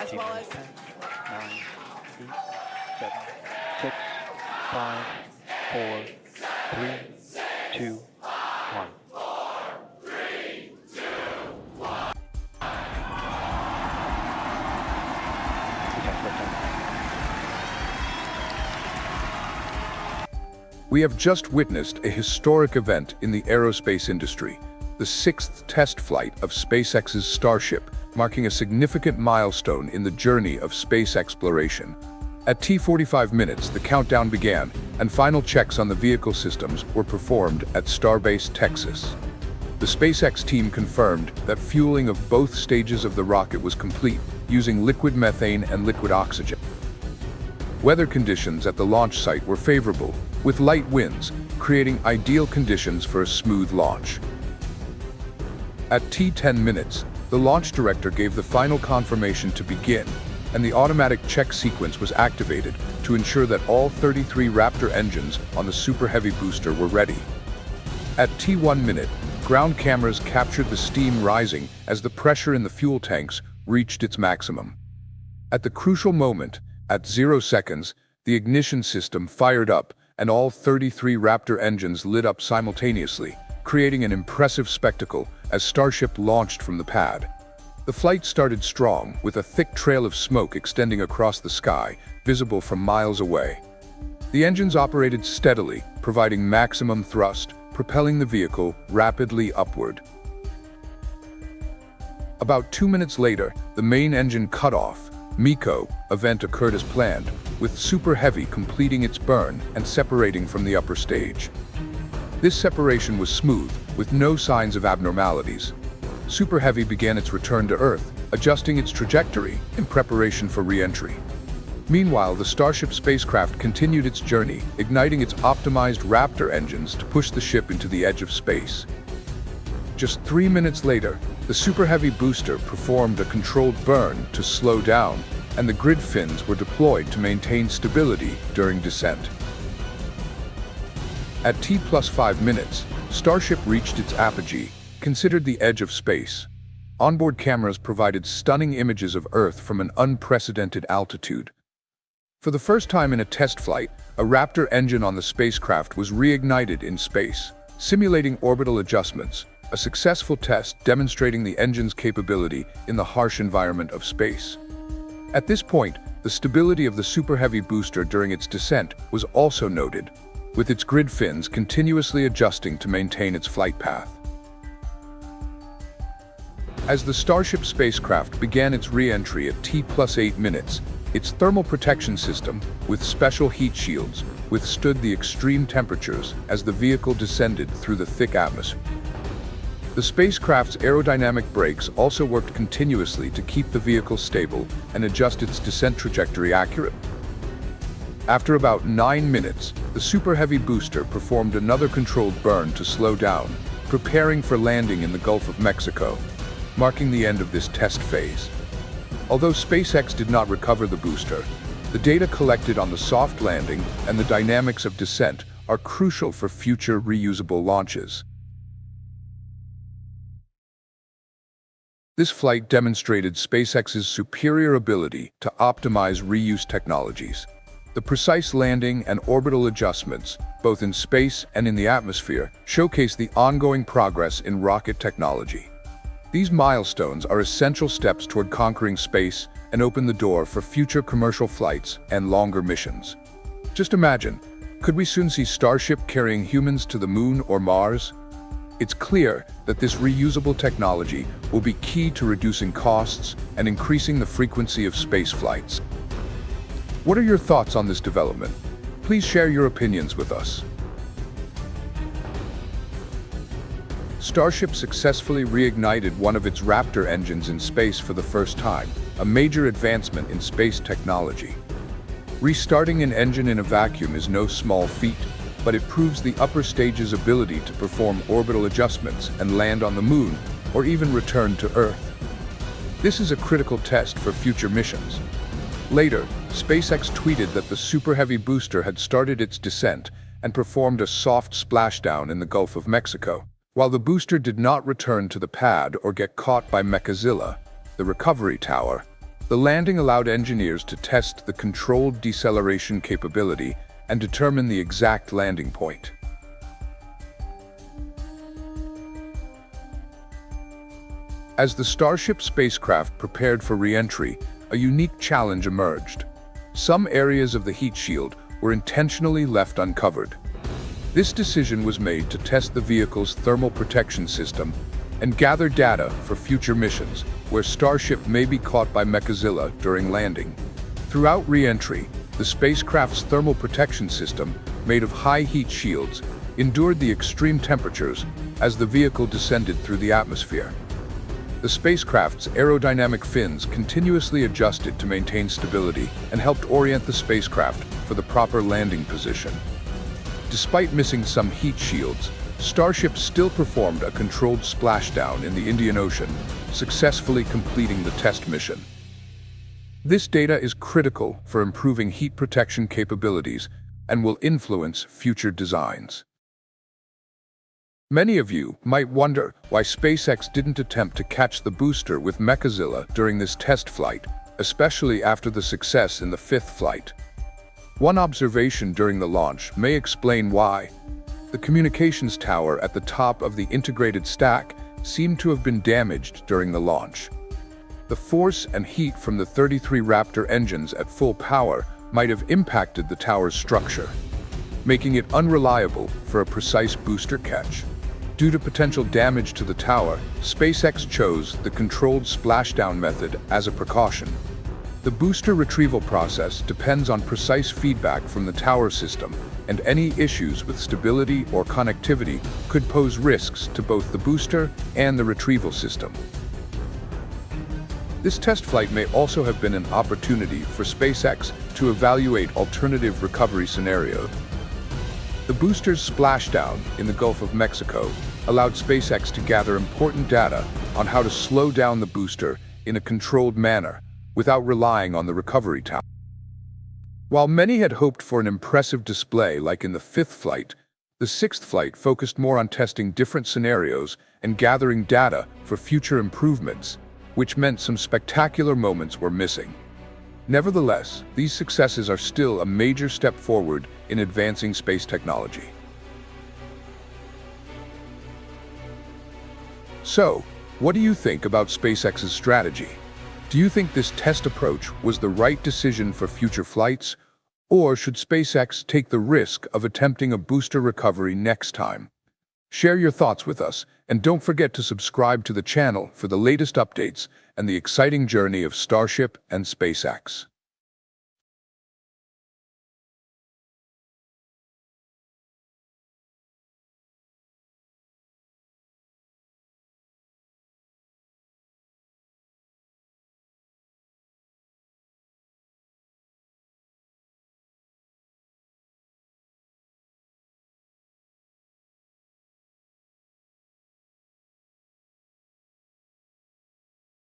as well as... 10, 9, 8, 7, 6, 5, 4, 3, 2, 1. We have just witnessed a historic event in the aerospace industry, the 6th test flight of SpaceX's Starship, marking a significant milestone in the journey of space exploration. At T45 minutes, the countdown began, and final checks on the vehicle systems were performed at Starbase, Texas. The SpaceX team confirmed that fueling of both stages of the rocket was complete, using liquid methane and liquid oxygen. Weather conditions at the launch site were favorable, with light winds, creating ideal conditions for a smooth launch. At T10 minutes, the launch director gave the final confirmation to begin, and the automatic check sequence was activated to ensure that all 33 Raptor engines on the Super Heavy booster were ready. At T1 minute, ground cameras captured the steam rising as the pressure in the fuel tanks reached its maximum. At the crucial moment, at 0 seconds, the ignition system fired up and all 33 Raptor engines lit up simultaneously, creating an impressive spectacle as Starship launched from the pad. The flight started strong, with a thick trail of smoke extending across the sky, visible from miles away. The engines operated steadily, providing maximum thrust, propelling the vehicle rapidly upward. About 2 minutes later, the main engine cut-off, MECO, event occurred as planned, with Super Heavy completing its burn and separating from the upper stage. This separation was smooth, with no signs of abnormalities. Super Heavy began its return to Earth, adjusting its trajectory in preparation for re-entry. Meanwhile, the Starship spacecraft continued its journey, igniting its optimized Raptor engines to push the ship into the edge of space. Just 3 minutes later, the Super Heavy booster performed a controlled burn to slow down, and the grid fins were deployed to maintain stability during descent. At T+5 minutes, Starship reached its apogee, considered the edge of space. Onboard cameras provided stunning images of Earth from an unprecedented altitude. For the first time in a test flight, a Raptor engine on the spacecraft was reignited in space, simulating orbital adjustments, a successful test demonstrating the engine's capability in the harsh environment of space. At this point, the stability of the Super Heavy booster during its descent was also noted, with its grid fins continuously adjusting to maintain its flight path. As the Starship spacecraft began its re-entry at T+8 minutes, its thermal protection system, with special heat shields, withstood the extreme temperatures as the vehicle descended through the thick atmosphere. The spacecraft's aerodynamic brakes also worked continuously to keep the vehicle stable and adjust its descent trajectory accurately. After about 9 minutes, the Super Heavy booster performed another controlled burn to slow down, preparing for landing in the Gulf of Mexico, marking the end of this test phase. Although SpaceX did not recover the booster, the data collected on the soft landing and the dynamics of descent are crucial for future reusable launches. This flight demonstrated SpaceX's superior ability to optimize reuse technologies. The precise landing and orbital adjustments, both in space and in the atmosphere, showcase the ongoing progress in rocket technology. These milestones are essential steps toward conquering space and open the door for future commercial flights and longer missions. Just imagine, could we soon see Starship carrying humans to the Moon or Mars? It's clear that this reusable technology will be key to reducing costs and increasing the frequency of space flights. What are your thoughts on this development? Please share your opinions with us. Starship successfully reignited one of its Raptor engines in space for the first time, a major advancement in space technology. Restarting an engine in a vacuum is no small feat, but it proves the upper stage's ability to perform orbital adjustments and land on the Moon, or even return to Earth. This is a critical test for future missions. Later, SpaceX tweeted that the Super Heavy booster had started its descent and performed a soft splashdown in the Gulf of Mexico. While the booster did not return to the pad or get caught by Mechazilla, the recovery tower, The landing allowed engineers to test the controlled deceleration capability and determine the exact landing point. As the Starship spacecraft prepared for re-entry, a unique challenge emerged. Some areas of the heat shield were intentionally left uncovered. This decision was made to test the vehicle's thermal protection system and gather data for future missions where Starship may be caught by Mechazilla during landing. Throughout re-entry, the spacecraft's thermal protection system, made of high heat shields, endured the extreme temperatures as the vehicle descended through the atmosphere. The spacecraft's aerodynamic fins continuously adjusted to maintain stability and helped orient the spacecraft for the proper landing position. Despite missing some heat shields, Starship still performed a controlled splashdown in the Indian Ocean, successfully completing the test mission. This data is critical for improving heat protection capabilities and will influence future designs. Many of you might wonder why SpaceX didn't attempt to catch the booster with Mechazilla during this test flight, especially after the success in the fifth flight. One observation during the launch may explain why. The communications tower at the top of the integrated stack seemed to have been damaged during the launch. The force and heat from the 33 Raptor engines at full power might have impacted the tower's structure, making it unreliable for a precise booster catch. Due to potential damage to the tower, SpaceX chose the controlled splashdown method as a precaution. The booster retrieval process depends on precise feedback from the tower system, and any issues with stability or connectivity could pose risks to both the booster and the retrieval system. This test flight may also have been an opportunity for SpaceX to evaluate alternative recovery scenarios. The booster's splashdown in the Gulf of Mexico allowed SpaceX to gather important data on how to slow down the booster in a controlled manner without relying on the recovery tower. While many had hoped for an impressive display like in the fifth flight, the sixth flight focused more on testing different scenarios and gathering data for future improvements, which meant some spectacular moments were missing. Nevertheless, these successes are still a major step forward in advancing space technology. So, what do you think about SpaceX's strategy? Do you think this test approach was the right decision for future flights, or should SpaceX take the risk of attempting a booster recovery next time? Share your thoughts with us, and don't forget to subscribe to the channel for the latest updates and the exciting journey of Starship and SpaceX.